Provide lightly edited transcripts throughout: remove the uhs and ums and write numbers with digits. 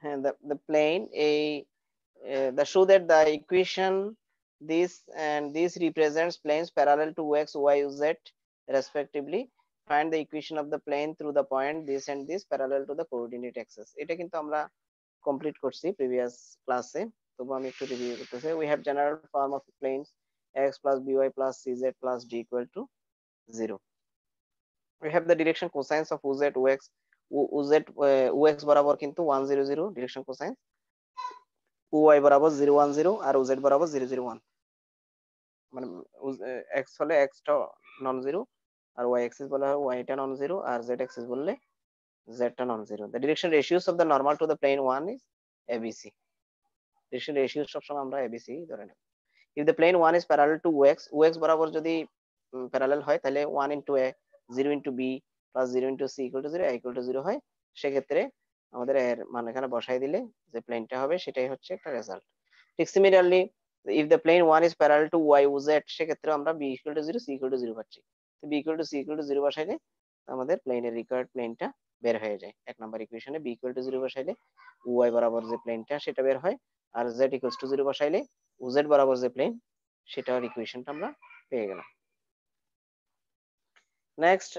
the plane the show that the equation this and this represents planes parallel to x, y, z respectively. Find the equation of the plane through the point this and this parallel to the coordinate axis. এটা কিন্তু আমরা complete করছি previous ক্লাসে, তবু আমি একটু review করতেছি। we have general form of planes x plus by plus cz plus d equal to 0. we have the direction cosines of uz ux uz ux বরাবর কিন্তু 1 0 0 ডিরেকশন কোসাইন, uy বরাবর 0 1 0 আর uz বরাবর 0 0 1, মানে x হলে x টা non zero আর y axis বলা হয় y টা নন জিরো আর z axis বললে z টা non zero. the direction ratios of the normal to the plane 1 is abc. direction ratios সবসময় আমরা abc ধরে নেব। if the plane 1 is parallel to ux বরাবর যদি প্যারালাল হয় তাহলে 1 into a 0 into b plus 0 into c equal to 0 a equal to 0 হয়। সেক্ষেত্রে আমাদের এর মান এখানে বসাই দিলে যে প্লেনটা হবে সেটাই হচ্ছে একটা রেজাল্ট। ঠিক similarly if the plane 1 is parallel to y z সেক্ষেত্রে আমরা b equal to 0 c equal to 0 পাচ্ছি। তো b equal to c equal to 0 বসাইলে আমাদের প্লেনের রিকোয়ার্ড প্লেনটা বের হয়ে যায়। এক নাম্বার ইকুয়েশনে b equal to 0 বসাইলে y বরাবর যে প্লেনটা সেটা বের হয়, আর z equals to 0 বসাইলে uz বরাবর যে প্লেন সেটার ইকুয়েশনটা আমরা পেয়ে গেলাম। Next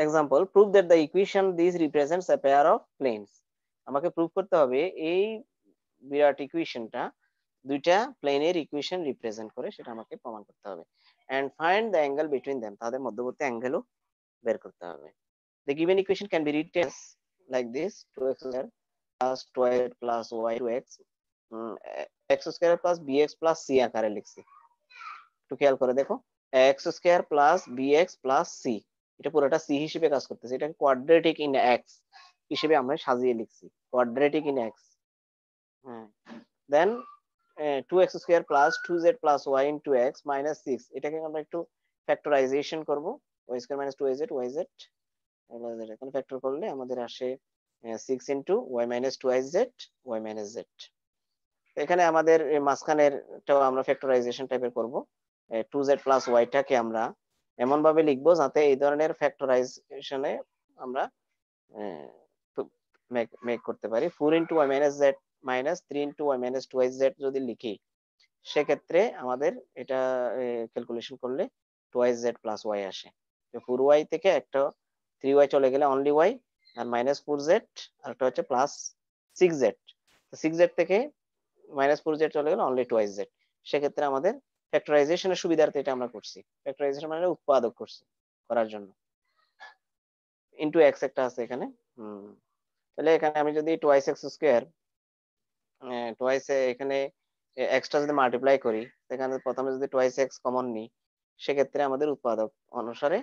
example, prove that the equation this represents a pair of planes. আমাকে প্রুভ করতে হবে এই বিরাট ইকুয়েশনটা দুইটা প্লেনের ইকুয়েশন রিপ্রেজেন্ট করে, সেটা আমাকে প্রমাণ করতে হবে। and find the angle between them, তাদের মধ্যবর্তী অ্যাঙ্গেলও বের করতে হবে। the given equation can be written like this: 2x square plus 2y plus y to x x square plus bx plus c আকারে লিখছি। একটু খেয়াল করে দেখো, x square plus bx plus c, এটা পুরোটা c হিসেবে কাজ করতেছে। এটাকে কোয়াড্রেটিক ইন x হিসেবে আমরা সাজিয়ে লিখছি, কোয়াড্রেটিক ইন x। হ্যাঁ, দেন 2x square plus 2z plus y into x minus 6, এটাকে আমরা একটু ফ্যাক্টরাইজেশন করব, y square minus 2az yz এখানে ফ্যাক্টর করলে আমাদের আসে 6 into y minus 2az y minus z। এখানে আমাদের মাঝখানেরটাও আমরা ফ্যাক্টরাইজেশন টাইপের করব। 2z প্লাস ওয়াইটাকে আমরা এমন ভাবে লিখবো যাতে এই ধরনের ফ্যাক্টরাইজেশনে আমরা মেক করতে পারি। 4 into Y minus Z minus 3 into Y minus 2 Z যদি লিখি, সেক্ষেত্রে আমাদের এটা ক্যালকুলেশন করলে 2 জেড প্লাস ওয়াই আসে। 4y থেকে একটা 3y চলে গেলে অনলি ওয়াই, আর মাইনাস 4z আর একটা হচ্ছে প্লাস 6z। 6z থেকে মাইনাস 4z চলে গেলে অনলি 2z। সেক্ষেত্রে আমাদের ফ্যাক্টরাইজেশনের সুবিধার্থে এটা আমরা করছি, ফ্যাক্টরাইজেশন মানে উৎপাদক করছি করার জন্য। ইনটু x একটা আছে এখানে, তাহলে এখানে আমি যদি টুয়াইস এক্স স্কয়ার টুয়াইস এখানে এক্সটা যদি মাল্টিপ্লাই করি, এখানে প্রথমে যদি টুয়াইস এক্স কমন নিই, সেক্ষেত্রে আমাদের উৎপাদক অনুসারে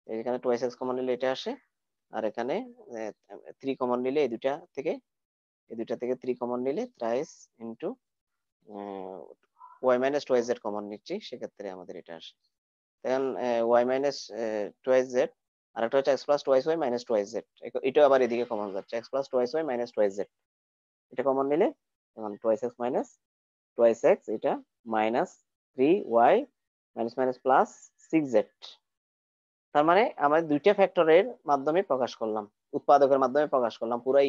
এখানে টুয়াইস এক্স কমন নিলে এটা আসে, আর এখানে 3 কমন নিলে এই দুটা থেকে 3 কমন নিলে thrice into y minus 2z common নিচ্ছি, সেক্ষেত্রে আমাদের এটা আসে। এখন y মাইনাস 2z আর একটা হচ্ছে x plus 2y minus 2z, এটা আবার এদিকে কমন যাচ্ছে, x plus 2y minus 2z এটা কমন নিলে এখন 2x মাইনাস 2x এটা minus 3y minus minus plus 6z। তার মানে আমরা দুইটা ফ্যাক্টরের মাধ্যমে প্রকাশ করলাম, উৎপাদকের মাধ্যমে প্রকাশ করলাম পুরো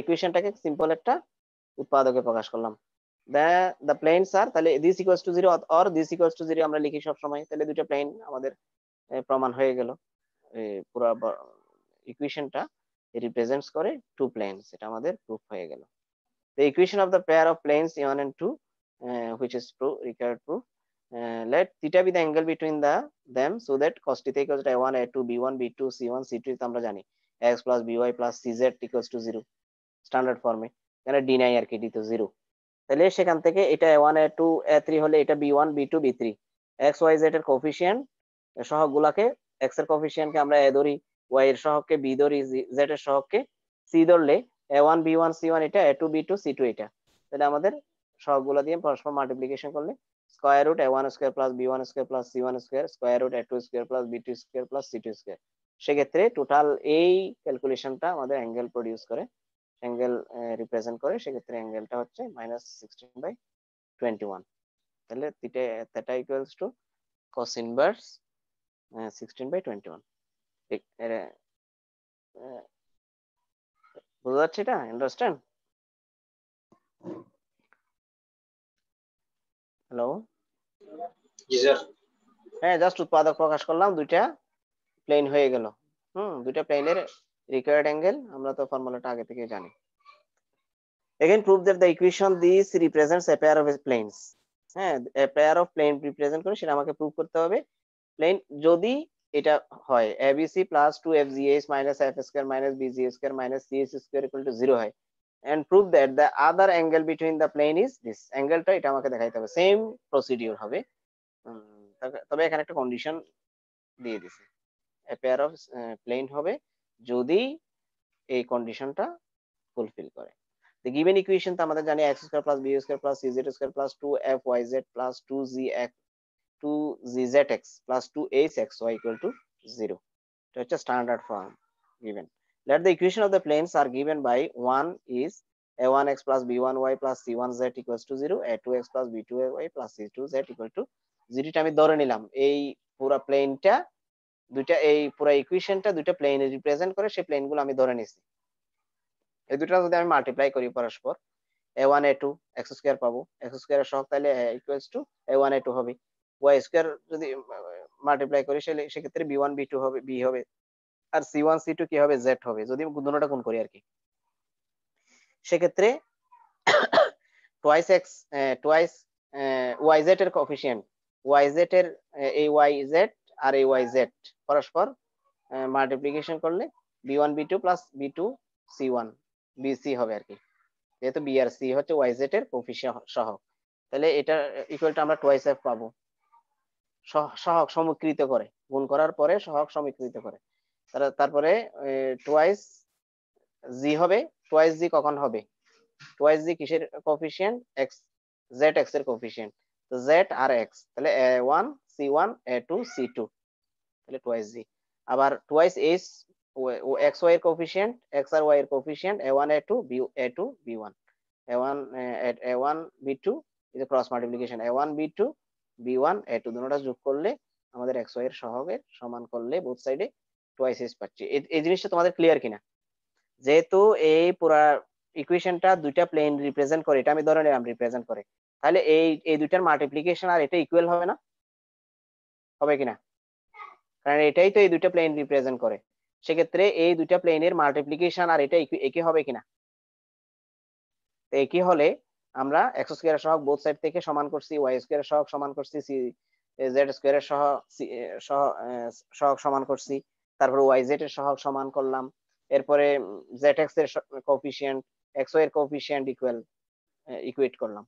ইকুয়েশনটাকে সিম্পল একটা উৎপাদকে প্রকাশ করলাম। the planes are, তাহলে this equals to 0 or this equals to 0 আমরা লিখি সব সময়, তাহলে দুটো প্লেন আমাদের প্রমাণ হয়ে গেল। পুরো ইকুয়েশনটা রিপ্রেজেন্টস করে টু প্লেনস, এটা আমাদের প্রুফ হয়ে গেল। the equation of the pair of planes a1 and 2 which is required proof. Let theta be the angle between them so that cos theta equals to a1 a2 b1 b2 c1 c2 আমরা জানি x plus by plus cz equals to 0 standard ফর্মে, এখানে d নাই আর কি, d তো 0। তাহলে সেখান থেকে এটা a1 a2 a3 হলে এটা b1 b2 b3, x y z এর কোএফিসিয়েন্ট সহগগুলাকে x এর কোএফিসিয়েন্টকে আমরা a ধরি, y এর সহগকে b ধরি, z এর সহগকে c ধরলে a1 b1 c1 এটা a2 b2 c2 এটা। তাহলে আমাদের সহগগুলা দিয়ে পরস্পর মাল্টিপ্লিকেশন করলে square root a1 square plus b1 square plus c1 square square root a2 square plus b2 square plus c2 square. সেক্ষেত্রে টোটাল এই ক্যালকুলেশনটা আমাদের অ্যাঙ্গেল প্রডিউস করে, অ্যাঙ্গেল রিপ্রেজেন্ট করে। সেক্ষেত্রে অ্যাঙ্গেলটা হচ্ছে -16/21। তাহলে theta equals to cos inverse 16/21। বুঝা যাচ্ছে এটা? আন্ডারস্ট্যান্ড? হ্যালো? জি স্যার। হ্যাঁ, জাস্ট উৎপাদক প্রকাশ করলাম, দুইটা প্লেন হয়ে গেল। দুইটা প্লেনের রিকোয়ার্ড অ্যাঙ্গেল আমরা তো ফর্মুলাটা আগে থেকে জানি। Again, prove that the equation this represents a pair of planes. হ্যাঁ, a pair of plane represent করে সেটা আমাকে প্রুভ করতে হবে। প্লেন যদি এটা হয় abc plus 2fgh minus f square minus bg square minus cs square equal to 0 হয়, and prove that the other angle between the plane is this. অ্যাঙ্গেলটা এটা আমাকে দেখাইতে হবে, সেম প্রসিডিউর হবে। তবে এখানে একটা কন্ডিশন দিয়ে দিছে, a pair of plane হবে যদি এই কন্ডিশনটা ফুলফিল করে। The given equation তো আমাদের জানি x square plus b square plus cz square plus 2fyz plus 2gzx plus 2hxy equal to 0. এটা হচ্ছে standard form given. Let the equation of the planes are given by 1 is a1x plus b1y plus c1z equals to 0, a2x plus b2y plus c2z equal to 0. টা আমি ধরে নিলাম এই পুরো প্লেনটা দুইটা, এই পুরো ইকুয়েশনটা দুইটা প্লেন রিপ্রেজেন্ট করে, সেই প্লেনগুলো আমি ধরে নিছি। এই দুটো যদি আমি মাল্টিপ্লাই করি পরস্পর, a1 a2 x স্কয়ার পাবো, x স্কয়ারের সহগ তাহলে ইকুয়ালস টু a1 a2 হবে। y স্কয়ার যদি মাল্টিপ্লাই করি সেক্ষেত্রে b1 b2 হবে, b হবে, আর c1 c2 কি হবে, z হবে, যদি দুটোটা গুণ করি আর কি। সেক্ষেত্রে টোয়াইস x টোয়াইস yz এর কোএফিসিয়েন্ট, yz এর এই yz আর এই yz পরস্পর মাল্টিপ্লিকেশন করলে b1 b2 plus b2 c1 bc হবে আর কি, যেহেতু বি আর সি হচ্ছে ওয়াইজেড এর কোফিসিয়েন্ট সহগ, তাহলে এটা ইকুয়াল টু আমরা টোয়াইস এফ পাবো, সহগ সমীকৃত করে, গুণ করার পরে সহগ সমীকৃত করে, তারপরে টোয়াইস জি হবে। টোয়াইস জি কখন হবে? টোয়াইস জি কিসের কোফিসিয়েন্ট? এক্স, জেড এক্স এর কোফিসিয়েন্ট, তো জেড আর এক্স, তাহলে a1 c1 a2 c2, তাহলে টোয়াইস জি। আবার টোয়াইস এইচ এক্স ওয়াই এর কোফিসিয়েন্ট, এক্স আর ওয়াই এর coefficient a1 a2 a2 b1, a1 a1 b2 is a cross multiplication, a1 b2 b1 a2 দুটোটা যোগ করলে আমাদের x y এর সহগের সমান করলে বোথ সাইডে টোয়াইস এস পাচ্ছি। এই জিনিসটা তোমাদের ক্লিয়ার কিনা? যেহেতু এই পুরা ইকুয়েশনটা দুইটা প্লেন রিপ্রেজেন্ট করে, এটা আমি ধরে নিলাম রিপ্রেজেন্ট করে, তাহলে এই দুইটার মাল্টিপ্লিকেশন আর এটা ইকুয়াল হবে না? হবে কিনা? কারণ এটাই তো এই দুইটা প্লেন রিপ্রেজেন্ট করে, সেক্ষেত্রে এই দুইটা প্লেনের মাল্টিপ্লিকেশন আর এটা একই হবে কিনা? একই হলে আমরা এক্স স্কয়ারের সহগ বোথ সাইড থেকে সমান করছি, ওয়াই স্কয়ারের সহগ সমান করছি, জেড স্কয়ারের সহগ সমান করছি, তারপর ওয়াই জেড এর সহগ সমান করলাম, এরপরে জেড এক্স এর কোএফিসিয়েন্ট, এক্স ওয়াই এর কোএফিসিয়েন্ট ইকুয়েট করলাম,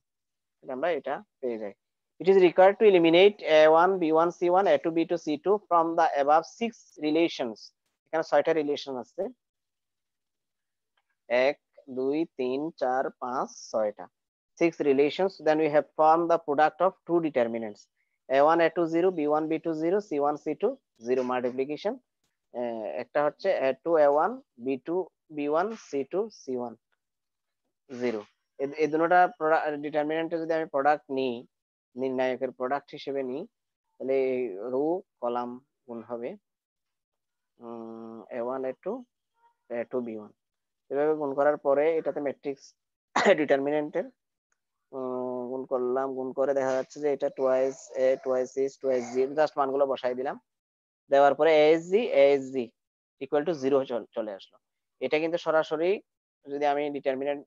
আমরা এটা পেয়ে যাই। It is required to eliminate a1 b1 c1 a2 b2 c2 from the above six relations. এখানে 6টা রিলেশন আছে, 1 2 3 4 5 6টা, 6 relations. Then we have formed the product of two determinants, a1 a2 0 b1 b2 0 c1 c2 0 multiplication, একটা হচ্ছে a2 a1 b2 b1 c2 c1 0। এই দুটোটা ডিটারমিনেন্টে যদি আমি product নিই, নির্ণায়কের প্রোডাক্ট হিসেবে নিই, তাহলে রো কলাম গুণ হবে a1 a2 a2 b1, এভাবে গুণ করার পরে এটাতে ম্যাট্রিক্স ডিটারমিনেন্টের গুণ করলাম, গুণ করে দেখা যাচ্ছে যে এটা টোয়াইস এ টোয়াইস এস টোয়াইস জি, জাস্ট মানগুলো বসাই দিলাম, দেওয়ার পরে এএসজি ইকুয়াল টু 0 চলে আসলো। এটা কিন্তু সরাসরি যদি আমি ডিটারমিনেন্ট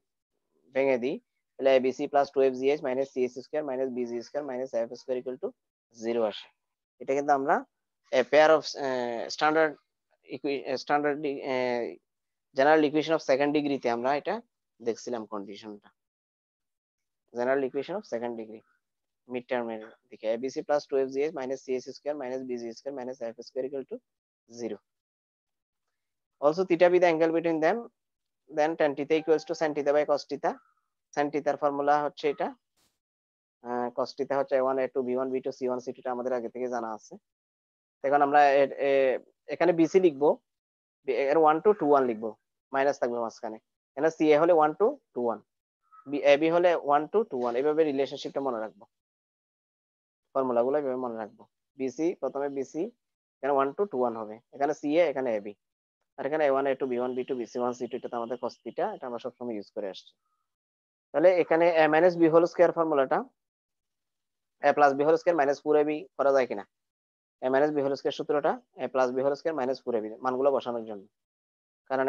ভেঙে দিই, তাহলে ABC plus 2fgh minus CS square minus busy square minus F square equal to 0 আসে। এটা কিন্তু আমরা pair of standard general equation of second ডিগ্রিতে আমরা এটা দেখছিলাম কন্ডিশনটা, general equation of second degree mid টার্মের দিকে, abc plus 2fgh minus cs square minus bg square minus f square equal to 0. Also theta be the angle between them, then tan theta equals to sin theta by cos theta. sin theta formula হচ্ছে এটা, cos theta হচ্ছে a1 a2 b1 b2 c1 c2 টা আমাদের আগে থেকে জানা আছে। এখন আমরা এখানে bc লিখবো, এর 1 to 2 1 লিখবো, মাইনাস থাকবে মাঝখানে, এখানে ca হলে 1 to 2 1, ab হলে 1 to 2 1, এইভাবে রিলেশনশিপটা মনে রাখবো, ফর্মুলা গুলো এভাবে মনে রাখবো। বিসি প্রথমে বিসি এখানে 1 to 2 1 হবে, এখানে সিএ এখানে এবি, আর এখানে a1 a2 b1 b2 bc1 c2 এটা তো আমাদের cos থিটা, এটা আমরা সবসময় ইউজ করে আসছি। তাহলে এখানে a minus b whole square ফর্মুলাটা a plus b whole square minus 4ab করা যায় কিনা, a minus b whole square সূত্রটা a plus b whole square minus 4ab মানগুলো বসানোর জন্য। কারণ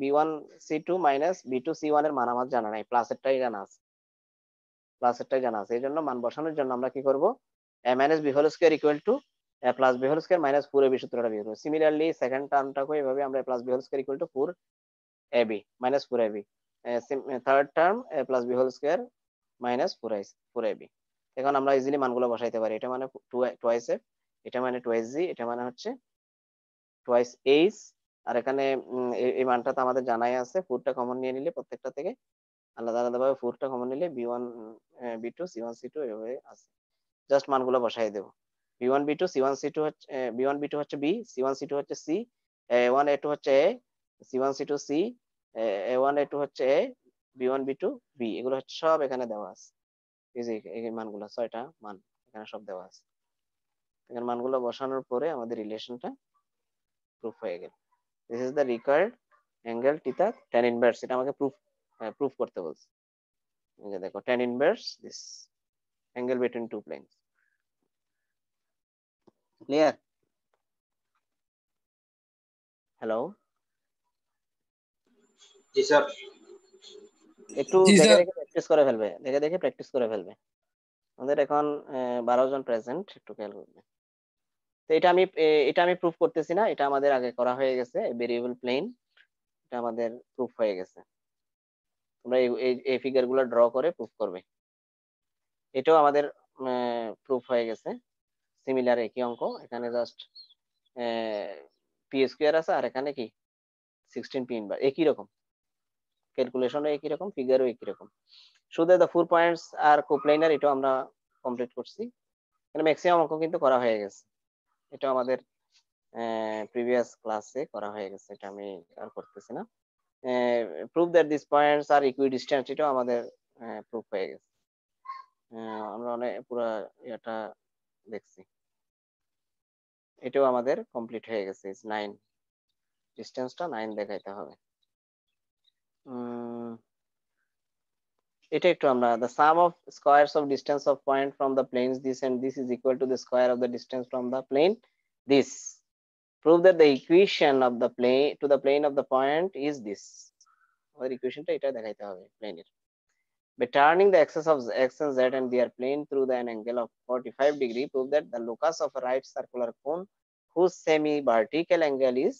b1 c2 minus b2 c1 এর মান আমার জানা নাই, প্লাসেরটাই জানা আছে, প্লাসেরটাই জানা আছে। এই জন্য মান বসানোর জন্য আমরা কি করব, a minus b whole square equal to a plus b whole square minus 4ab সূত্রটা বের করব। সিমিলারলি সেকেন্ড টার্মটাকে এভাবে আমরা a plus b whole square equal to 4ab minus 4ab, third term a plus b whole square minus 4ab। এখন আমরা easily মানগুলো বসাইতে পারি। এটা মানে টোয়াইস f, এটা মানে টোয়াইস g, এটা মানে হচ্ছে টোয়াইস h। আর এখানে এই মানটা তো আমাদের জানাই আছে, 4টা কমন নিয়ে নিলে প্রত্যেকটা থেকে আলাদা আলাদা ভাবে 4টা কমন নিলে b1 b2 c1 c2 এভাবে আছে। জাস্ট মানগুলো বসাই দেব। b1 b2 c1 c2 হচ্ছে b1 b2 হচ্ছে b, c1 c2 হচ্ছে c, a1 a2 হচ্ছে a, c1 c2 c, a1 a2 হচ্ছে a, b1 b2 b, এগুলো হচ্ছে সব এখানে দেওয়া আছে। এই মানগুলো 6টা মান এখানে সব দেওয়া আছে। এখানে মানগুলো বসানোর পরে আমাদের রিলেশনটা প্রুফ হয়ে গেল। This is the required angle theta tan inverse, এটা আমাকে প্রুফ করতে বলছে। এই যে দেখো tan inverse this angle between two planes. Clear? Hello, জি স্যার। একটু জি দেখে স্যার। দেখে প্র্যাকটিস করে ফেলবে, দেখে দেখে প্র্যাকটিস করে ফেলবে। আমাদের এখন 12 জন প্রেজেন্ট, একটু খেয়াল করবে। তো এটা আমি প্রুফ করতেছি না, এটা আমাদের আগে করা হয়ে গেছে। ভেরিয়েবল প্লেন এটা আমাদের প্রুফ হয়ে গেছে। তোমরা এই ফিগার গুলো ড্র করে প্রুফ করবে। এটাও আমাদের প্রুফ হয়ে গেছে, সিমিলার একই অঙ্ক। এখানে জাস্ট পি স্কোয়ার আছে, আর এখানে কি 16 পি ইনভার্স, একই রকম ক্যালকুলেশনও একই রকম, ফিগারও একই রকম। শুধু দ্য 4 পয়েন্টস আর কোপ্লাইনার, এটাও আমরা কমপ্লিট করছি। এখানে ম্যাক্সিমাম অঙ্ক কিন্তু করা হয়ে গেছে। এটা আমাদের প্রিভিয়াস ক্লাসে করা হয়ে গেছে, এটা আমি আর করতেছি না। প্রুফ দ্যাট দিস পয়েন্টস আর ইকুইডিস্ট্যান্স, এটাও আমাদের প্রুফ হয়ে গেছে। আমরা অনেক পুরো এটা দেখছি, এটাও আমাদের কমপ্লিট হয়ে গেছে। 9, ডিস্টেন্সটা 9 দেখাইতে হবে। এটা একটু আমরা, the sum of squares of distance of point from the planes this and this is equal to the square of the distance from the plane this. Prove that the equation of the plane to the plane of the point is this. আমাদের ইকুয়েশনটা এটা দেখাইতে হবে প্লেনের। By turning the axis of x and z and their plane through an angle of 45 degree, prove that the locus of a right circular cone whose semi-vertical angle is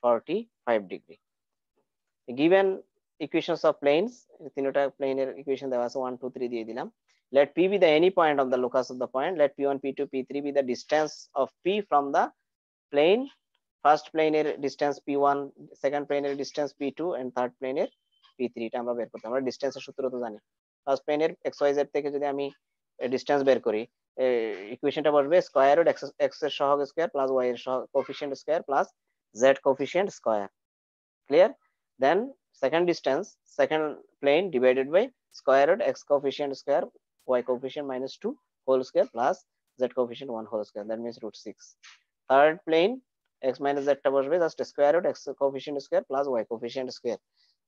45 degree. Given equations of planes, তিনটা প্লেনের equation দেওয়া আছে, 1 2 3 দিয়ে দিলাম। Let p be the any point of the locus of the point. Let p1 p2 p3 be the distance of p from the plane. First plane এর distance p1, second plane এর distance p2 and third plane এর p3, এটা আমরা বের করতে, আমরা ডিসটেন্সের সূত্র তো জানি। ফার্স্ট প্লেন এর xyz থেকে যদি আমি ডিসটেন্স বের করি, ইকুয়েশনটা বসবে স্কয়ার রুট x এর সহগ স্কয়ার প্লাস y এর সহগ coefficient square plus z coefficient square. Clear? Then second distance, second plane divided by square root x coefficient square y coefficient minus 2 whole square plus z coefficient 1 whole square, that means root 6. Third plane x minus z টা বসবে just square root x coefficient square plus y coefficient square.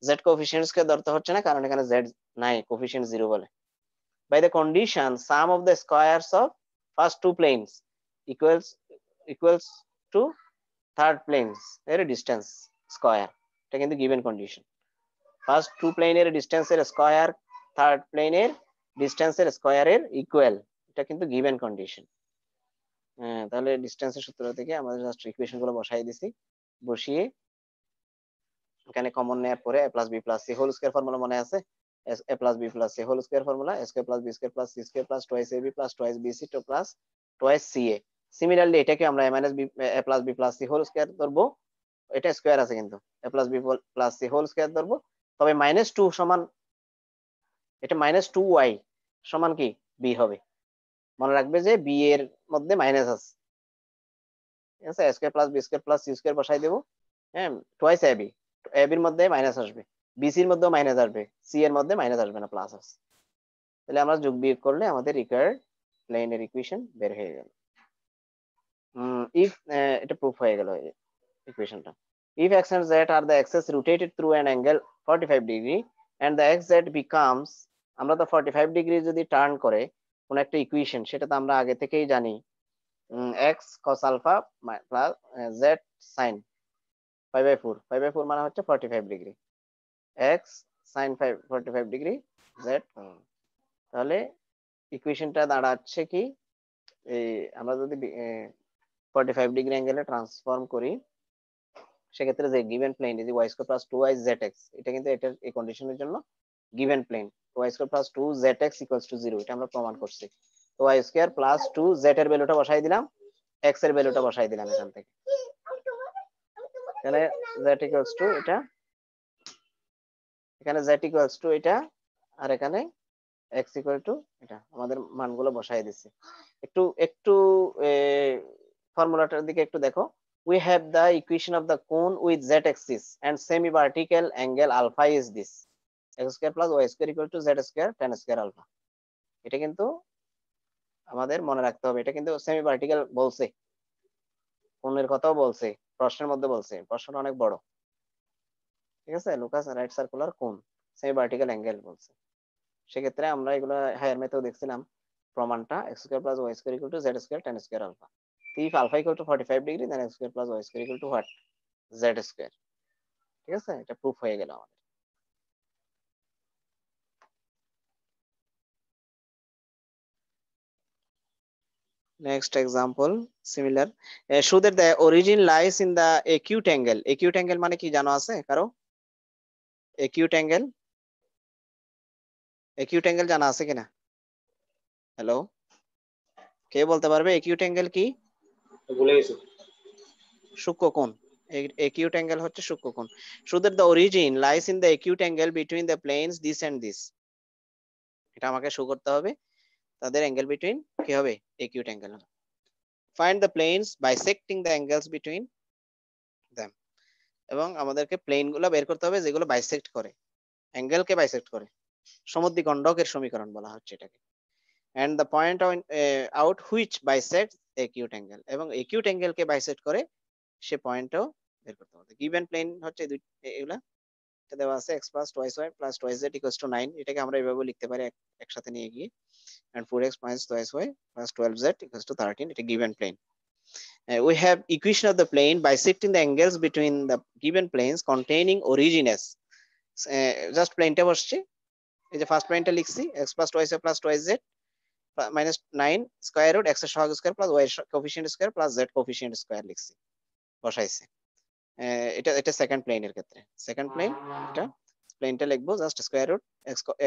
Z coefficient square ধরতে হচ্ছে না, কারণ এখানে z নাই, coefficient 0 বলে। By the condition sum of the squares of first two planes equals to third planes এর distance square, এটা কিন্তু given condition। ফার্স্ট টু প্লেনের ডিস্টেন্সের স্কয়ার থার্ড প্লেনের ডিস্টেন্সের স্কয়ারের ইকুয়াল, এটা কিন্তু গিভেন কন্ডিশন। তাহলে ডিস্টেন্সের সূত্র থেকে আমাদের জাস্ট ইকুয়েশন গুলো বসাই দিছি, বসিয়ে এখানে কমন নেওয়ার পরে a plus B plus C whole square formula মনে আছে, a plus B plus C whole square formula, a square plus B square plus C square plus twice ab plus twice BC plus twice CA. Similarly এটাকে আমরা a minus B a plus B plus C whole square ধরবো, এটা square আছে কিন্তু a plus B plus C whole square ধরবো। তবে -2 সমান, এটা -2y সমান কি বি হবে। মনে রাখবে যে বি এর মধ্যে মাইনাস আছে, ঠিক আছে। a square plus B square plus C square বসাই দেবো, হ্যাঁ, টুয়াইস ab, ab এর মধ্যে মাইনাস আসবে, বিসি এর মধ্যেও মাইনাস আসবে, সি এর মধ্যে মাইনাস আসবে না, প্লাস আসবে। তাহলে আমরা যোগ বিয়োগ করলে আমাদের রিকোয়ার্ড প্লেনের ইকুয়েশন বের হয়ে গেল। ইফ এটা প্রুফ হয়ে গেল ইকুয়েশনটা। if x and z are the axes rotated through an angle 45 degree and the xz becomes, আমরা তো 45 ডিগ্রি যদি টার্ন করে কোন একটা ইকুয়েশন, সেটা তো আমরা আগে থেকেই জানি x cos alpha plus z sin 5/4, 5/4 মানে হচ্ছে 45 degree, x sin 45 degree, z, তাহলে ইকুয়েশনটা দাঁড়াচ্ছে কি, এই আমরা যদি 45 ডিগ্রি অ্যাঙ্গেলে ট্রান্সফর্ম করি, সেক্ষেত্রে যে given plane is y square plus 2yzx, এটা কিন্তু এটার এই কন্ডিশনের জন্য given plane y square plus 2zx equals to 0, এটা আমরা প্রমাণ করছি। তো y স্কয়ার প্লাস 2z এর ভ্যালুটা বসাই দিলাম, x এর ভ্যালুটা বসাই দিলাম এখান থেকে, এখানে z ইকুয়ালস টু এটা, এখানে z ইকুয়ালস টু এটা, আর এখানে x ইকুয়াল টু এটা, আমাদের মানগুলো বসাই দিচ্ছি। একটু একটু ফর্মুলাটার দিকে একটু দেখো। We have the equation of the cone with z axis and semi vertical angle alpha is this, x square plus y square equal to z square tan square alpha। এটা কিন্তু আমাদের মনে রাখতে হবে, এটা কিন্তু সেমি ভার্টিক্যাল বলছে, কোণের কথাও বলছে, প্রশ্নের মধ্যে বলছে, প্রশ্নটা অনেক বড়, ঠিক আছে। লুকাস রাইট সার্কুলার কোণ সেমি ভার্টিক্যাল অ্যাঙ্গেল বলছে, সেক্ষেত্রে আমরা এগুলো হায়ার ম্যাথেও দেখছিলাম প্রমাণটা, x square plus y square equal to z square tan square alpha। if alpha equal to 45 degree then x square plus y square equal to what, z square, ঠিক আছে, এটা proof হয়ে গেল আমাদের। Next example similar, show that the origin lies in the acute angle, acute angle মানে কি জানো আছে কারো, acute angle, acute angle জানা আছে কিনা, হ্যালো কে বলতে পারবে acute angle কি? ভুলে গেছি। সূক্ষ্মকোণ, acute angle হচ্ছে সূক্ষ্মকোণ। show that the origin lies in the acute angle between the planes this and this, এটা আমাকে শো করতে হবে তাদের অ্যাঙ্গেল বিটুইন কি হবে, acute angle। find the planes bisecting the angles between them, এবং আমাদেরকে প্লেন গুলো বের করতে হবে যেগুলো বাইসেক্ট করে, অ্যাঙ্গেল কে বাইসেক্ট করে, সমদ্বিখণ্ডকের সমীকরণ বলা হচ্ছে এটাকে। and the point out which bisects acute angle, এবং acute angle কে বাইসেক্ট করে সে পয়েন্টও বের করতে হবে। given plane হচ্ছে এগুলা, এটা দেওয়া আছে x plus 2y plus 2z equals to 9, এটাকে আমরা এভাবে লিখতে পারি একসাথে নিয়ে গিয়ে, and 4x minus 2y plus 12z equals to 13, এটা given plane। we have equation of the plane bisecting the angles between the given planes containing origin as, just প্লেনটা বসছে, এই যে ফার্স্ট প্লেনটা লিখছি x plus 2y plus 2z minus 9 square root x এর সহগ square plus y এর coefficient square plus z coefficient square লিখছি, বসাইছে। এটা এটা সেকেন্ড প্লেনের ক্ষেত্রে, সেকেন্ড প্লেন এটা প্লেনটা লিখবো just square root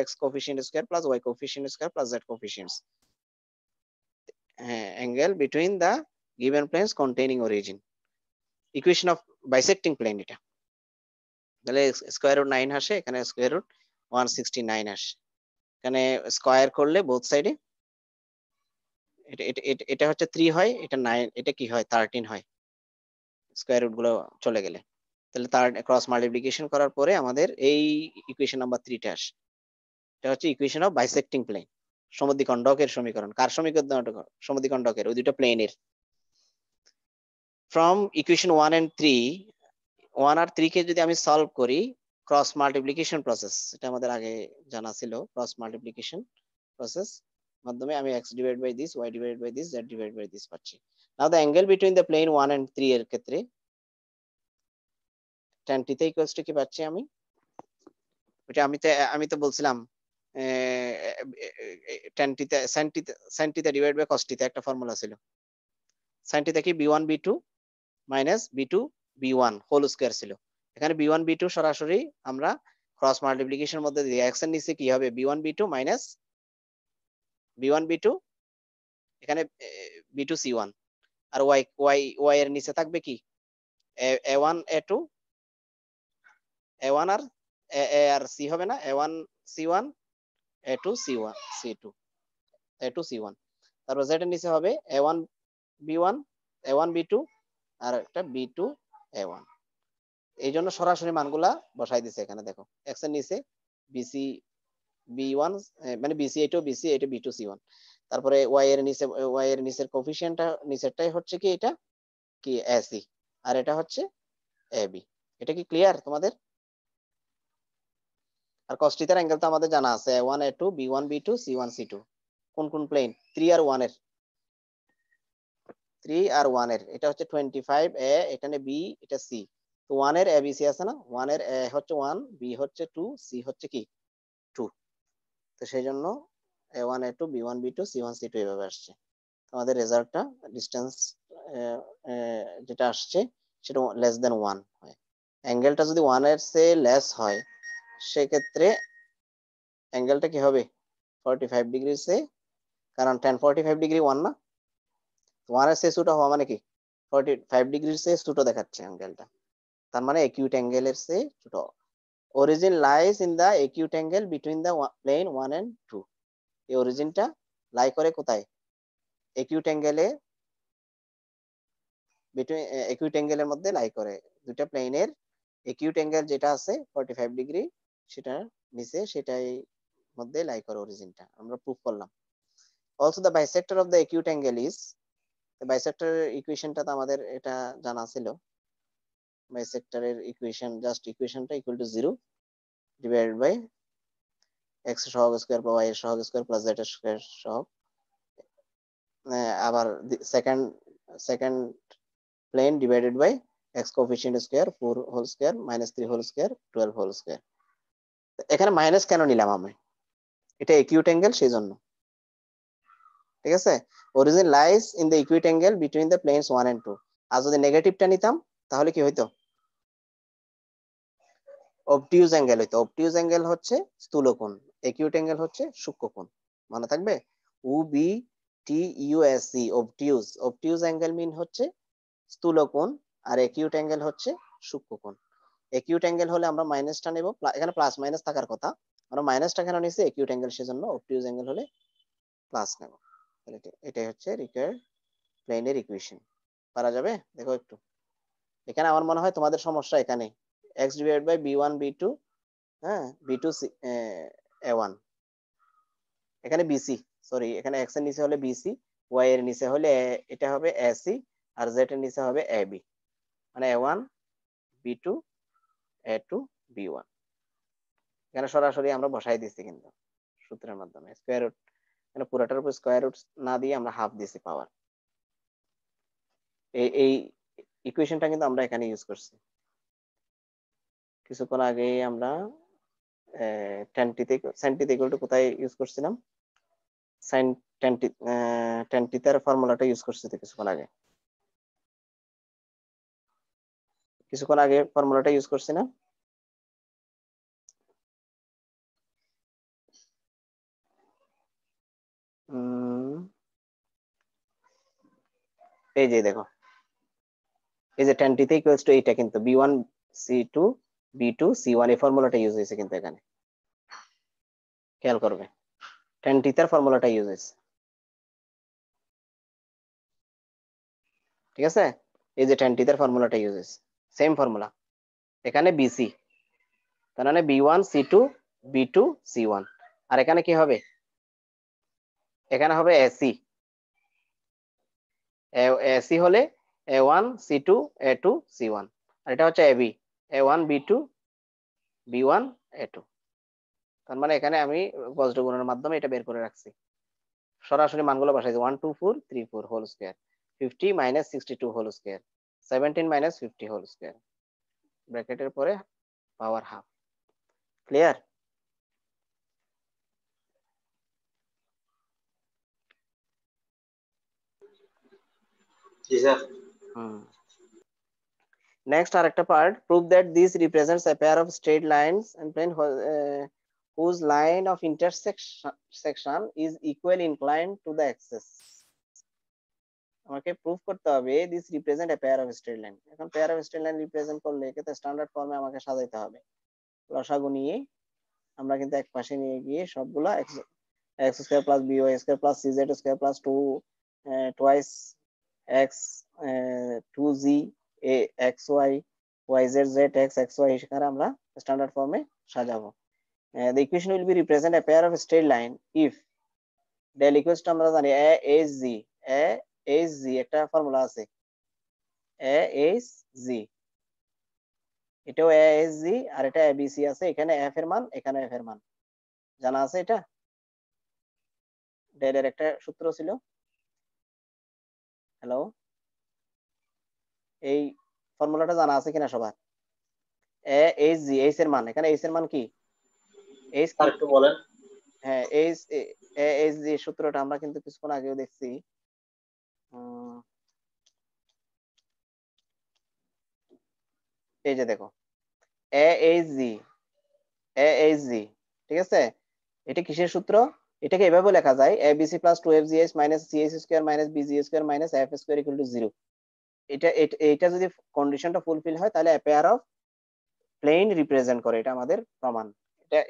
x coefficient square plus y coefficient square plus z coefficients, angle between the given planes containing origin, equation of bisecting plane এটা, তাহলে স্কয়ার রুট 9 আসে, এখানে স্কয়ার রুট 169 আসে, এখানে স্কয়ার করলে বোথ সাইডে এটা হচ্ছে 3 হয়, এটা 9, এটা কি হয় 13 হয় স্কয়ার রুট গুলো চলে গেলে, তাহলে তার ক্রস মাল্টিপ্লিকেশন করার পরে আমাদের এই ইকুয়েশন নাম্বার 3 টা আসে, এটা হচ্ছে ইকুয়েশন অফ বাইসেক্টিং প্লেন, সমদ্বিখণ্ডকের সমীকরণ, কার সমীকরণ, সমদ্বিখণ্ডকের, ওই দুটো প্লেনের। ফ্রম ইকুয়েশন 1 and 3, 1 আর 3 কে যদি আমি সলভ করি ক্রস মাল্টিপ্লিকেশন প্রসেস, এটা আমাদের আগে জানা ছিল, ক্রস মাল্টিপ্লিকেশন প্রসেস মাধ্যমে আমি x divide by this, y divide by this, z divide by this পাচ্ছি। Now the angle between the plane 1 and 3 এর ক্ষেত্রে tan θ ইকুয়ালস টু কি পাচ্ছি আমি, এটা আমি তো বলছিলাম tan θ sin θ divide by cos θ, একটা ফর্মুলা ছিল, sin θ কি b1 b2 minus b2 b1 whole square ছিল, এখানে b1 b2 সরাসরি আমরা ক্রস মাল্টিপ্লিকেশনের মধ্যে দিয়ে x এর নিচে কি হবে b1 b2 minus b1 b2, এখানে b2 c1, আর y এর নিচে থাকবে কি a1 a2, a1 R a R c হবে না, a1 c1 a2 c1 c2 a2 c1, তারপর z এর নিচে হবে a1 b1 a1 b2 আর একটা b2 a1, এই জন্য সরাসরি মানগুলা বসাই দিছে এখানে দেখো, x এর নিচে bc b1 মানে bc a2 bc a2 b2 c1, তারপরে y এর নিচের কোএফিসিয়েন্টটা নিচেরটাই হচ্ছে কি এটা কি ac, আর এটা হচ্ছে ab, এটা কি ক্লিয়ার তোমাদের? আর cos থিটার অ্যাঙ্গেল তো আমাদের জানা আছে, a1 a2 b1 b2 c1 c2। কোন কোন প্লেন? 3 আর 1 এর, 3 আর 1 এর। এটা হচ্ছে 25 a, এখানে b, এটা c। তো 1 এর abc আছে না, 1 এর a হচ্ছে 1, b হচ্ছে 2, c হচ্ছে কি 2। তো সেই জন্য a1 a2 b1 b2 c1 c2 এভাবে আসছে। আমাদের রেজাল্টটা ডিসটেন্স যেটা আসছে সেটা লেস দেন 1 হয়। অ্যাঙ্গেলটা যদি 1 এর চেয়ে লেস হয় সেক্ষেত্রে অ্যাঙ্গেলটা কি হবে 45 ডিগ্রি সে, কারণ tan 45 ডিগ্রি 1 না, 1 এর চেয়ে ছোট হওয়া মানে কি 45 ডিগ্রির চেয়ে ছোট দেখাচ্ছে অ্যাঙ্গেলটা, তার মানে acute অ্যাঙ্গেল এর চেয়ে ছোট। Origin lies in the acute angle between the plane 1 and 2। এই অরিজিনটা লাই করে কোথায়? acute অ্যাঙ্গেলে, বিটুইন acute অ্যাঙ্গেলের মধ্যে লাই করে। দুইটা প্লেনের acute অ্যাঙ্গেল যেটা আছে 45 ডিগ্রি সেটা নিচে, সেটাই মধ্যে লাই করে অরিজিনটা, আমরা প্রুফ করলাম। Also the bisector of the acute angle is, বাইসেক্টরের ইকুয়েশনটা তো আমাদের এটা জানা ছিল। বাইসেক্টরের ইকুয়েশন, জাস্ট ইকুয়েশনটা equal to 0 divided by x সহগ স্কয়ার প্লাস y সহগ স্কয়ার প্লাস z স্কয়ার সহগ, আবার second second plane divided by x coefficient square 4 whole square minus 3 whole square 12 whole square. এখানে মাইনাস কেন নিলাম আমি? এটা একিউট অ্যাঙ্গেল সেই জন্য, ঠিক আছে। Origin lies in the acute angle between the planes 1 and 2। আর যদি নেগেটিভটা নিতাম তাহলে কি হইতো? অবটিউজ অ্যাঙ্গেল হইতো। অবটিউজ অ্যাঙ্গেল হচ্ছে স্থূলকোণ, একিউট অ্যাঙ্গেল হচ্ছে সূক্ষ্মকোণ। মনে থাকবে, O B T U S C, obtuse. Obtuse angle mean হচ্ছে স্থূলকোণ, আর একিউট অ্যাঙ্গেল হচ্ছে সূক্ষ্মকোণ। একিউট অ্যাঙ্গেল হলে আমরা মাইনাসটা নেব, এখানে প্লাস মাইনাস থাকার কথা, আমরা মাইনাসটা কেন নিছি? একিউট অ্যাঙ্গেল সেজন্য। অবটিউজ অ্যাঙ্গেল হলে প্লাস নেব। এটাই হচ্ছে রিকোয়ার্ড প্লেনের ইকুয়েশন। পারা যাবে? দেখো একটু, এখানে আমার মনে হয় তোমাদের সমস্যা এখানে, x divide by b1 b2, হ্যাঁ b2 a1, এখানে bc, সরি এখানে x এর নিচে হলে bc, y এর নিচে হলে এটা হবে ac, আর z এর নিচে হবে ab, মানে a1 b2 a2 b1। এখানে সরাসরি আমরা বসাই দিচ্ছি কিন্তু সূত্রের মাধ্যমে, স্কয়ার রুট, এখানে পুরোটার উপর স্কয়ার রুট না দিয়ে আমরা হাফ দিছি পাওয়ার। এই ইকুয়েশনটা কিন্তু আমরা এখানে ইউজ করছি। কিছুক্ষণ আগে আমরা tan sin θ ইকুয়াল টু কোথায় ইউজ করছিলাম? sin tan θ এর ফর্মুলাটা ইউজ করছি তো কিছুক্ষণ আগে, ফর্মুলাটা ইউজ করছি না? এই যে দেখো, এই যে tan θ ইকুয়ালস টু এইটা কিন্তু b1 c2 b2 c1, এই ফর্মুলাটা ইউজ হয়েছে কিন্তু এখানে, খেয়াল করবে tan θ এর ফর্মুলাটা ইউজ হয়েছে, ঠিক আছে। এই যে tan θ এর ফর্মুলাটা ইউজ হয়েছে, সেম ফর্মুলা। এখানে bc, তার মানে b1 c2 b2 c1, আর এখানে কি হবে? এখানে হবে ac, ac হলে a1 c2 a2 c1, আর এটা হচ্ছে ab, a1 b2 b1 a2। তার মানে এখানে আমি বজ্র গুণনের মাধ্যমে এটা বের করে রাখছি, সরাসরি মানগুলো বসাইছি, 1 2 4 3 4 হোল স্কয়ার, 50 মাইনাস 62 হোল স্কয়ার, 17 মাইনাস 50 হোল স্কয়ার, ব্র্যাকেটের পরে পাওয়ার হাফ। ক্লিয়ার? জি স্যার। নেক্সট আরেকটা part, prove that this represents a pair of straight lines and plane whose line of intersection is equal inclined to the axis। আমাকে প্রুফ করতে হবে this represent a pair of straight line। এখন pair of straight line represent করলে এটাতে standard ফর্মে আমাকে সাজাইতে হবে। লসাগু নিয়ে আমরা কিন্তু এক পাশে নিয়ে গিয়ে সবগুলা x square plus by square plus cz square plus 2 twice x 2z a xy yz zx xy এখানে আমরা স্ট্যান্ডার্ড ফর্মে সাজাবো। the equation will be represent a pair of straight line if del equals to আমরা জানি a is z, a is z একটা formula আছে, a is z, এটাও A S জি আর এটা এ বি সি আছে, এখানে এফ এর মান, এখানে এফ এর মান জানা আছে। এটা ডেলের একটা সূত্র ছিল। হ্যালো, এই ফর্মুলাটা জানা আছে কিনা সবার? এ এইচ জি, এইচ এর মান, এখানে এইচ এর মান কি? এইচ কি? আর একটু বলেন। হ্যাঁ, এইচ এইচ জি সূত্রটা আমরা কিন্তু কিছুক্ষণ আগেও দেখছি। এই যে দেখো, এ এইচ জি, এ এইচ জি, ঠিক আছে? এটা কিসের সূত্র? এটাকে এভাবে লেখা যায়, A B C plus two F G H minus C H square minus B G square minus F square equal to zero. এটা যদি কন্ডিশনটা ফুলফিল হয় তাহলে পেয়ার অফ প্লেন রিপ্রেজেন্ট করে, এটা আমাদের প্রমাণ।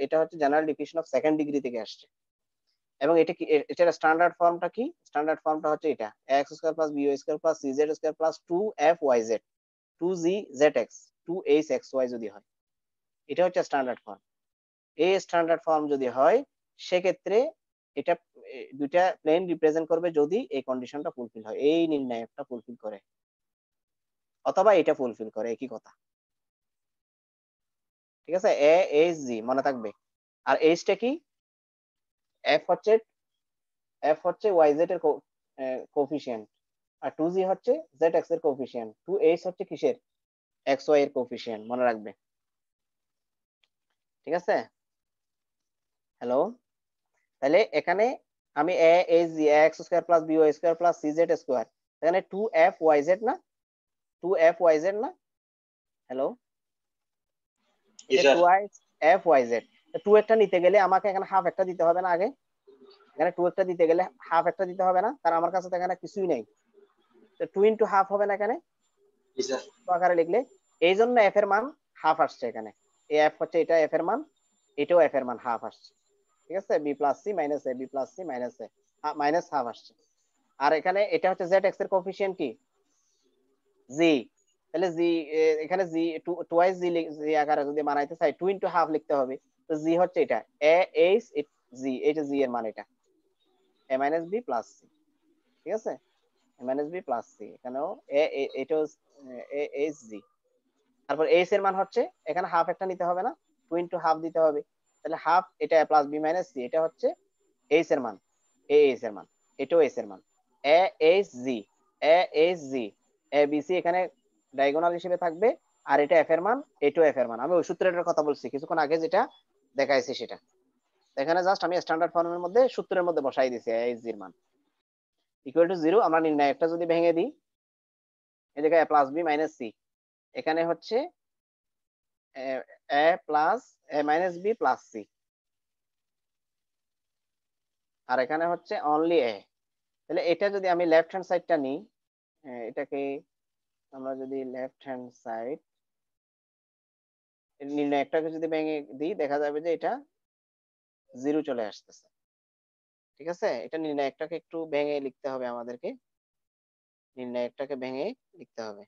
এটা হচ্ছে general equation of second degree থেকে আসছে। এবং এটা কি, এটার স্ট্যান্ডার্ড ফর্মটা কি? স্ট্যান্ডার্ড ফর্মটা হচ্ছে এটা, X square plus B Y square plus C Z square plus two F Y Z, two G Z X, two H X Y যদি হয়, এটা হচ্ছে স্ট্যান্ডার্ড ফর্ম। এই স্ট্যান্ডার্ড ফর্ম যদি হয় সেক্ষেত্রে এটা দুইটা প্লেন রিপ্রেজেন্ট করবে যদি এই কন্ডিশনটা ফুলফিল হয়, এই নির্ণায়কটা ফুলফিল করে অথবা এটা ফুলফিল করে, একই কথা। ঠিক আছে, এ এইচ জি মনে থাকবে। আর এইচটা কি? এফ হচ্ছে, এফ হচ্ছে ওয়াই জেড এর কোফিশিয়েন্ট, আর টু জি হচ্ছে জেড এক্স এর কোফিশিয়েন্ট, টু এইচ হচ্ছে কিসের? এক্স ওয়াই এর কোফিশিয়েন্ট, মনে রাখবে। ঠিক আছে, হ্যালো। তাহলে এখানে আমি A H G, X square plus B Y square plus C Z square, এখানে টু এফ ওয়াই জেড না, টু এফ ওয়াই জেড না? হ্যালো, জি এটা sir. Two F Y Z. Two একটা নিতে গেলে আমাকে এখানে হাফ একটা দিতে হবে না আগে? এখানে টু একটা দিতে গেলে হাফ একটা দিতে হবে না? কারণ আমার কাছে তো এখানে কিছুই নেই। তো টু ইন্টু হাফ হবে না এখানে জি স্যার। আকারে লিখলে? এই জন্য এফ এর মান হাফ আসছে এখানে। এ এফ হচ্ছে এটা এফ এর মান, এটাও এফ এর মান হাফ আসছে। ঠিক আছে, বি প্লাস সি মাইনাস এ, বি প্লাস সি মাইনাস এ, মাইনাস হাফ আসছে। আর এখানে এটা হচ্ছে জেড এক্স এর কোফিশিয়েন্ট কি? জি। তাহলে জি, এখানে জি টুয়াইস জি, জি আকারে যদি বানাইতে চাই টু ইন্টু হাফ লিখতে হবে। তো জি হচ্ছে এটা এ এইচ জি, এটা জি এর মান, এটা এ মাইনাস বি প্লাস সি। ঠিক আছে, এ মাইনাস বি প্লাস সি, এখানেও এটাও এ এইচ জি। তারপর এইচ এর মান হচ্ছে, এখানে হাফ একটা নিতে হবে না, টু ইন্টু হাফ দিতে হবে। তাহলে হাফ এটা প্লাস বি মাইনাস সি, এটা হচ্ছে এইচ এর মান, এ এইচ এর মান, এটাও এইচ এর মান, A H G, A H G, A B C এখানে ডায়াগোনাল হিসেবে থাকবে। আর এটা এফ এর মান, এটাও এফ এর মান। আমি ওই সূত্রটার কথা বলছি কিছুক্ষণ আগে যেটা দেখাইছি সেটা। এখানে জাস্ট আমি স্ট্যান্ডার্ড ফর্মের মধ্যে সূত্রের মধ্যে বসাই দিছি এইচ জি এর মান ইকুয়াল টু জিরো। আমরা নির্ণায়কটা যদি ভেঙে দিই, এই জায়গায় প্লাস বি মাইনাস সি, এখানে হচ্ছে এ প্লাস এ মাইনাস বি প্লাস সি, আর এখানে হচ্ছে অনলি এ। তাহলে এটা যদি আমি লেফট হ্যান্ড সাইডটা নিই, এটাকে আমরা যদি লেফট হ্যান্ড সাইড নির্ণায়কটাকে যদি ভেঙে দিই, দেখা যাবে যে এটা জিরো চলে আসতেছে। ঠিক আছে, এটা নির্ণায়কটাকে একটু ভেঙে লিখতে হবে আমাদেরকে, নির্ণায়কটাকে ভেঙে লিখতে হবে।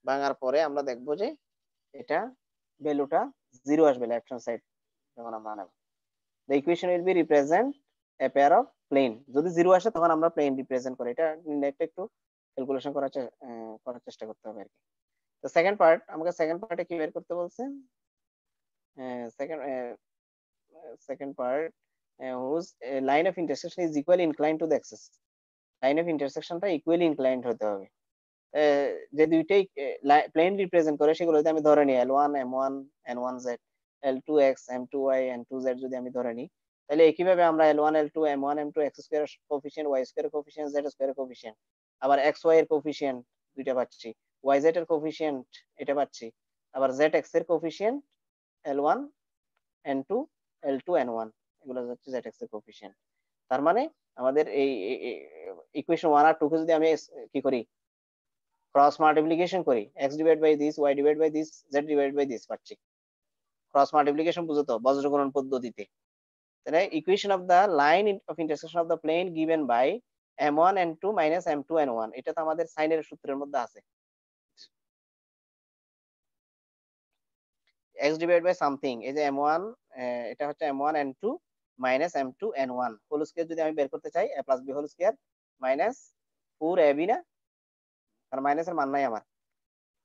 ভাঙার পরে আমরা দেখবো যে এটা ভ্যালুটা জিরো আসবে লেফট হ্যান্ড সাইড যখন আমরা নেব। The equation will be represent a pair of plane, যদি জিরো আসে তখন আমরা প্লেন রিপ্রেজেন্ট করি। এটা নির্ণায়কটা একটু ক্যালকুলেশন করার চেষ্টা করতে হবে আর কি। তো সেকেন্ড পার্ট, আমাকে সেকেন্ড পার্টে কি বের করতে বলছে? Second second part, whose line of intersection is equally inclined to the axis. Line of ইন্টারসেকশনটা ইকুয়ালি ইনক্লাইন্ড হতে হবে। যে দুইটাই প্লেন রিপ্রেজেন্ট করে সেগুলো যদি আমি ধরে নিই, L1 M1 N1 Z, L2 X M2 Y N2 Z যদি আমি ধরে নিই, তাহলে একইভাবে আমরা L1 L2 M1 M2 X square coefficient, Y square coefficient, Z square coefficient, আবার X Y এর কোফিশিয়েন্ট দুইটা পাচ্ছি, Y Z এর কোফিশিয়েন্ট এটা পাচ্ছি, আবার Z X এর coefficient L1 N2 L2 N1, এগুলো হচ্ছে Z X এর কোফিশিয়েন্ট। তার মানে আমাদের এই ইকুয়েশন 1 আর 2 কে যদি আমি কি করি, ক্রস মাল্টিপ্লিকেশন করি, x divide by this, y divide by this, z divide by this পাচ্ছি। ক্রস মাল্টিপ্লিকেশন বুঝো তো, বজ্রগুণন পদ্ধতিতে। তাহলে equation of the line of intersection of the plane given by m1 n2 minus m2 n1, এটা তো আমাদের সাইনের সূত্রের মধ্যে আছে। x ডিভাইড বাই সামথিং, এই যে m1, এটা হচ্ছে m1 n2 minus m2 n1 whole square যদি আমি বের করতে চাই, a plus b whole square minus 4ab না, কারণ মাইনাসের মান নাই আমার।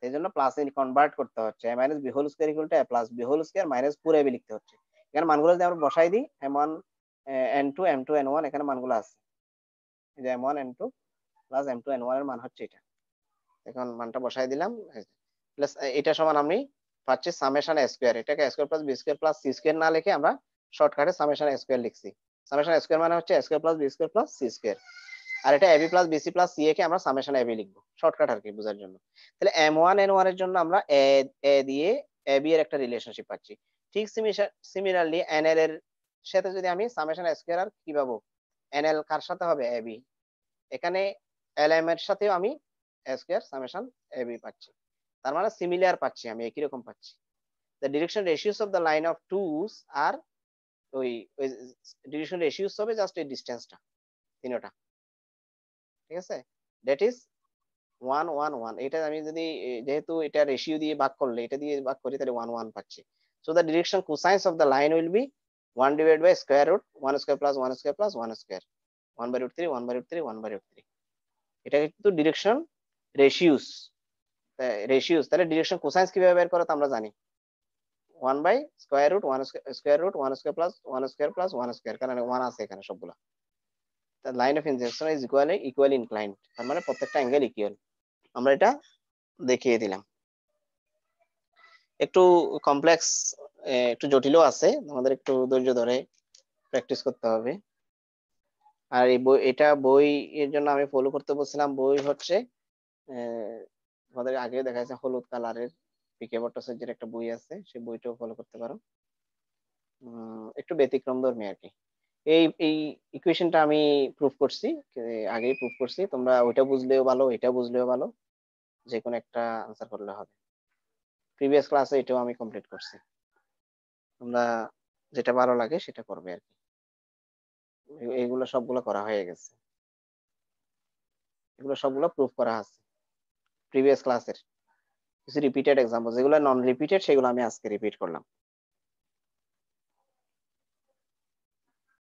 এই জন্য প্লাস কনভার্ট করতে হচ্ছে a minus b whole square equal to a plus b whole square minus 4ab লিখতে হচ্ছে। এখানে মানগুলো যদি আমরা বসাই দিই m1 n2 m2 n1 এখানে মানগুলো আছে, এই যে m1 n2 plus m2 n1 এর মান হচ্ছে এটা। এখন মানটা বসাই দিলাম, প্লাস এটা সমান আমি পাচ্ছি সামেশন a স্কয়ার, এটাকে a square plus b square plus c square না লিখে আমরা শর্টকাটে সামেশন a স্কয়ার লিখছি। সামেশন a স্কয়ার মানে হচ্ছে a square plus b square plus c square, আর এটা ab plus bc plus ca কে আমরা সামেশন ab লিখবো শর্টকাট আর কি বোঝার জন্য। তাহলে m1 n1 এর জন্য আমরা a দিয়ে ab এর একটা রিলেশনশিপ পাচ্ছি। ঠিক সিমিলারলি nl এর সাথে যদি আমি সামেশন a স্কয়ার আর কি পাবো, nl কার সাথে হবে ab, এখানে lm এর সাথেও আমি a স্কয়ার সামেশন ab পাচ্ছি, তার মানে সিমিলার পাচ্ছি, আমি একই রকম পাচ্ছি। the direction ratios of the line of twos are ওই ডিরেকশন রেশিওস হবে জাস্ট এই ডিসটেন্সটা তিনটা, ঠিক আছে, দ্যাট ইজ 1 1 1। এটা আমি যদি যেহেতু এটা রেশিও দিয়ে ভাগ করলে এটা দিয়ে ভাগ করি তাহলে 1 1 পাচ্ছি। So the direction cosines of the line will be 1 divide by square root 1 square plus 1 square plus 1 square 1 by root 3 1 by root 3 1 by root 3। এটা কিন্তু ডিরেকশন রেশিওস, তাহলে ডিরেকশন কোসাইন্স কিভাবে বের করে তা আমরা জানি, 1 by square root 1 square root 1 square plus 1 square plus 1 square, কারণ 1 আছে এখানে সবগুলা। the line of injection is equally inclined, তার মানে প্রত্যেকটা অ্যাঙ্গেল ইকুয়াল। আমরা এটা দেখিয়ে দিলাম। একটু কমপ্লেক্স, একটু জটিলও আছে, আমাদের একটু ধৈর্য ধরে প্র্যাকটিস করতে হবে। আর এই বই, এটা বই এর জন্য আমি ফলো করতে বলছিলাম, বই হচ্ছে আমাদের আগে দেখা যাচ্ছে হলুদ কালারের পিকে ভট্টাচার্যের একটা বই আছে, সেই বইটাও ফলো করতে পারো। একটু ব্যতিক্রম ধর্মী আর কি। এই ইকুয়েশনটা আমি প্রুফ করছি, আগেই প্রুফ করছি, তোমরা ওইটা বুঝলেও ভালো এটা বুঝলেও ভালো, যে কোনো একটা আনসার করলে হবে। প্রিভিয়াস ক্লাসে এটাও আমি কমপ্লিট করছি, তোমরা যেটা ভালো লাগে সেটা করবে আর কি। এইগুলো সবগুলো করা হয়ে গেছে, এগুলো সবগুলো প্রুফ করা আছে প্রিভিয়াস ক্লাসের। কিছু রিপিটেড এক্সাম্পল, যেগুলো নন রিপিটেড সেগুলো আমি আজকে রিপিট করলাম।